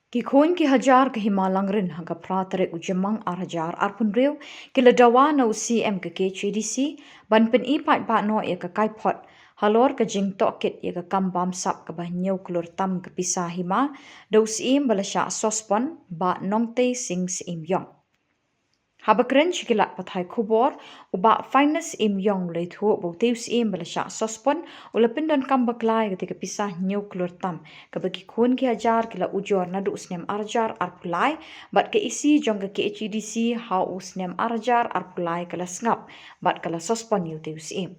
Ki khun ki hajar ke himalang rin haga pratere ujemang ar hajar ar pun riu ki ladawa na UCM ke KHDC ban pen I pat ba no ya ka kai pot halor ka jing tokit ya ka kam bam sap ka bah nyau klur tam ke pisah hima da UCM balasha sospon ba nong te sing sim yong. Habakren shikilat pathai kubor uba finest im yong le thu bo teus im balasha sospon ula pindon kam baklai ketika pisah nyau klur tam ka bagi khun ki hajar kila ujor na du usnem arjar arpulai bat ke isi jong ke HEDC ha usnem arjar arpulai kala ngap bat kala sospon yu teus im.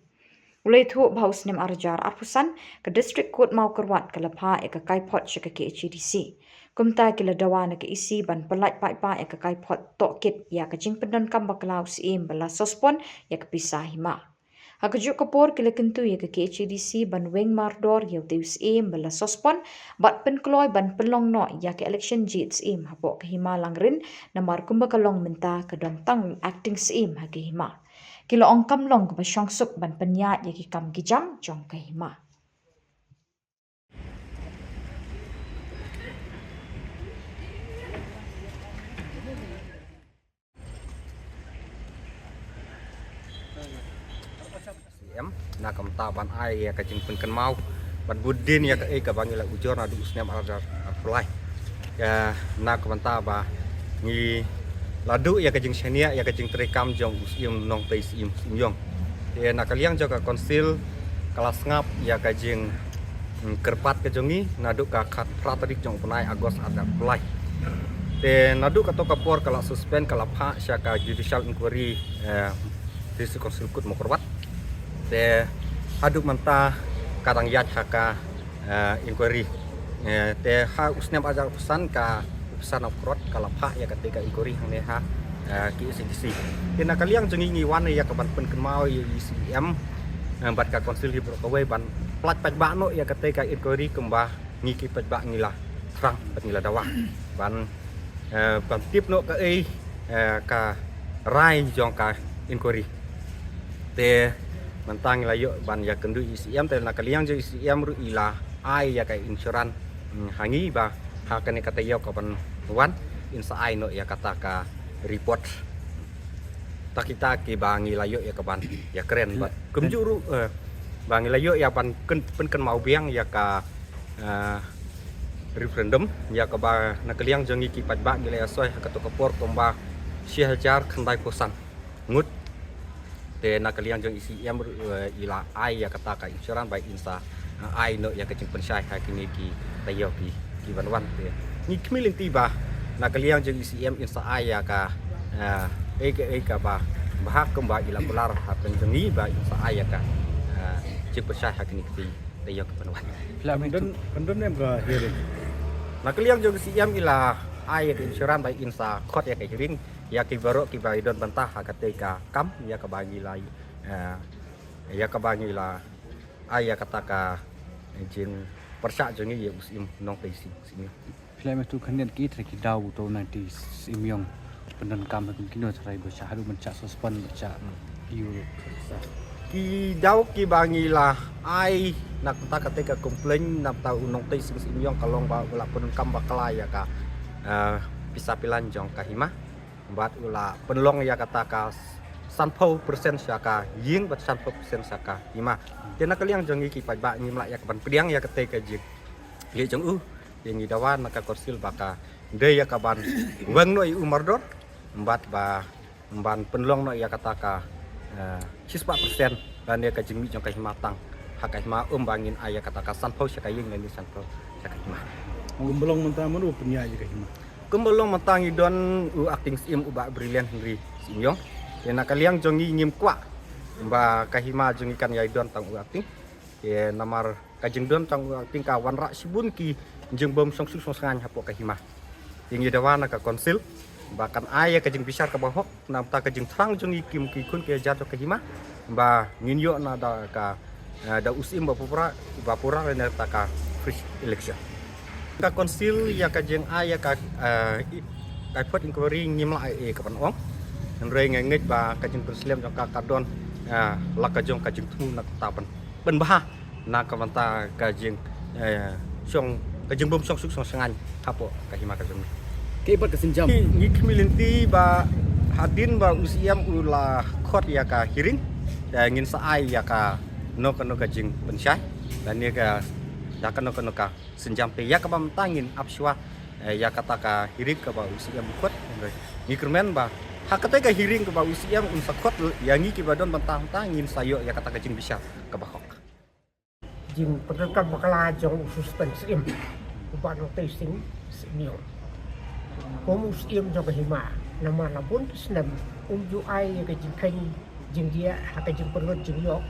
Ulai thu baus nem arjar arpusan ke district court mau kerwat kala pha eka kai pot shika ke HEDC. Kumta kila dawana ke isi ban pelat pa eka kai pot tokit ya ke jing pendon kam baklau sim bala sospon ya ke pisah hima. Hakajuk kapor kila kentu ya ke HEDC ban weng mardor ya teus im bala sospon bat penkloy ban pelong no ya ke election jits im hapo ke hima langrin namar kumba kalong menta ke don tang acting sim ha ke hima. Kilo ong kam long ba syong suk ban penyat ya ki kam gijam jong ka hima. Na kam ta ban ai ya ka jing pen kan mau ban budin ya ka ka bangila ujor na du usnem arjar arfulai ya na kam ta ba ni ladu ya ka jing senia ya ka jing trekam jong usim nong te sim yong ya na kaliang joka konsil kelas ngap ya ka jing kerpat ke jongi nadu ka khat praterik jong penai agos arjar arfulai te nadu ka to kapor kala suspend kala pha sya ka judicial inquiry disi konsil kut mokorwat te aduk manta kadang yat haka inquiry te ha usnem ajar pesan ka pesan okrot kala pha ya ketika inquiry hang ne ha ki SDC kena kaliang jengi ngiwan ya kaban pen kemau ya ICM bat ka konsil di Brokawai ban plat pajba no ya ketika inquiry kembah ngiki pajba ngila frang bat ngila dawa ban ban tip no ka ka rai jong ka inquiry te mentang layo ban ya kendu ICM te na kaliang jo ICM ru ila ai ya kai insuran hangi ba ha kane kata yo kapan wan insa ai no ya kata ka report takita ki bangi layo ya kapan ya keren ba kemjuru bangi layo ya ban pen mau biang ya ka referendum ya ka ba na kaliang jo ngi ki pat ba ngi la soi ka to kapor komba syajar khandai posan ngut te na kaliang jong ICM ila ai ya kata ka insuran by insa ai no ya kecing pensai ha kini ki tayo ki banwan te ni kmiling tiba na kaliang jong ICM insa ai ya ka ka ba bahak kemba ila pular ha penjengi ba insa ai ya ka cing pensai ha kini ki tayo ki banwan pendon em ka hearing na kaliang jong ICM ila ai ya insuran by insa khot ya ka hearing ya ki baro ki baidon bantah ketika kam ya ka bagi lai ya ka bagi la ai ya kata ka jin persa jongi ya usim nong tesi sini film itu kenen ki treki dau to nanti simyong pendon kam kun kino trai baca haru menca sospon baca iu ki dau ki bagi la ai nak kata ketika komplain nak tahu nong tesi simyong kalong ba ula pendon kam bakala ya ka bisa pilan jong ka hima bat ula penlong ya kata ka 30% saka ying bat 30% saka hima tena kaliang jongi ki pajba ngimla ya kaban pediang ya ketika jik ye jong yang idawan naka korsil baka de ya kaban weng no umardor bat ba ban penlong no ya kata ka 4% dan ya ka jingmi jong ka hima tang hak hima bangin aya kata ka 30 saka ying ni 30 saka hima belum mentah menu punya aja hima kembelong mentangi don acting sim uba brilliant Henry Simyong kena kaliang jongi ngim kwa ba kahima jongi kan yai don tang acting ye namar kajing don tang acting ka wan ra sibun ki jeng bom song su song sangan hapo kahima yang yedawana ka konsil bahkan aya kajing bisar ka bahok nam ta kajing trang jongi kim ki kun ke jato kahima ba nginyo na da ka da usim ba pura rena ta ka free election ka konsil ya ka jeng aya ka kai pot inquiry ngimla ai ka pan ong nrei ngengit ba ka jeng konsilem jong ka kadon la ka jong ka jeng thu na ta pan ben bah na ka manta ka jeng syong jeng bom song suk song sengan hapo ka hima ka jeng ke bat ka sinjam ni kemilinti ba hadin ba usiam ulah khot ya ka hiring ya ngin saai ya ka no ka jeng pensyai dan ni ka ya ka no ka senjam pe ya ka bam tangin apswa ya kata ka hiring ka ba usiam khot ni kermen ba hakata ka hiring ka ba usiam un sakot ya ngi ki ba don bantang tangin sayo ya kata ka jeng bisa ka ba hok jing perdekat bakala jong suspense im ubat no tasting senior komus im jong hima nama labun snam ju ai ka jing khen jing dia ka jing perut jing yok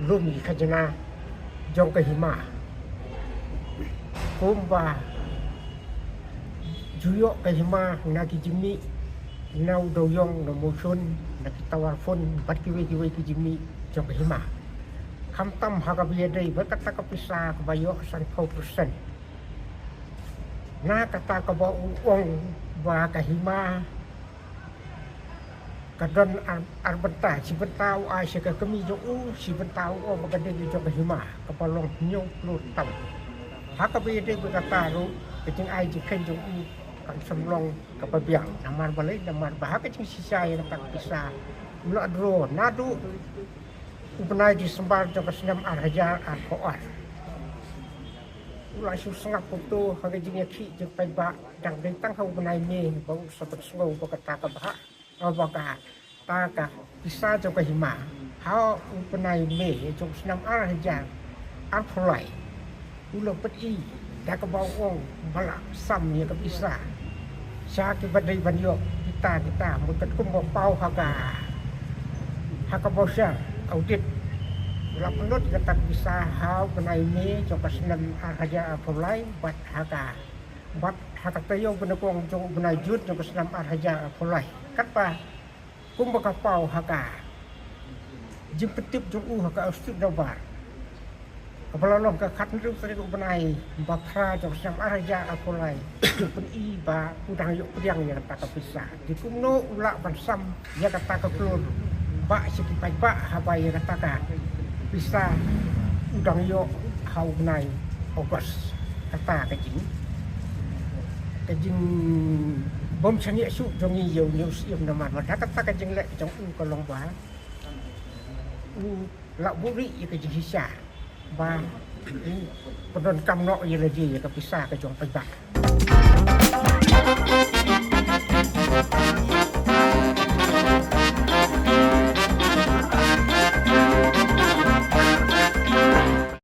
rumi khajana jong ka hima kumba juyo ka hima naki jimmi nau doyong no motion naki tawarfon bat kiwe ki jimmi jong ka hima kam tam haga biadai berkata kepisah kebayo 100%. Na kata keba uang ba kahima kadon arbenta si bentau ai se kemi jo si bentau o bagade jo kahima kepalong nyu plutam. Haga biadai berkata ru kecing ai jikan jo kan semlong kepabiang namar balai namar bahaka cing sisa yang tak pisah. Mula dro nadu Ubenai di sembar jangka senam arhajar arkoar. Ulai susah putu harga jingnya ki jengpai ba dang bentang kau ubenai ni bau sabat sungau baka taka bah baka taka bisa jangka hima. Hau ubenai ni jangka senam arhajar arkolai. Ulo peti dak bau ong balak sam ya ke bisa. Syaki badai banyo kita mutat kumbo pau haga bosya audit lapnut kata bisa hau benai ni coba senam arhaja apolai bat haka tayo benakong jong benai jut coba senam arhaja apolai kata kumba kapau haka jimpetip jong haka ustud dabar kepala long ka kat ndu sering benai bakra coba senam arhaja apolai pun iba udang yuk pediang ya kata bisa dikumno ulak bansam ya kata keklur bak sekipai bak habai katakan bisa udang yo hau benai Ogos kata kajing bom sani su jongi yo news im naman kata kajing lek jong kolong ba la buri ya kajing hisa ba pedon kam no ya lagi ya kapisa ka jong pai bak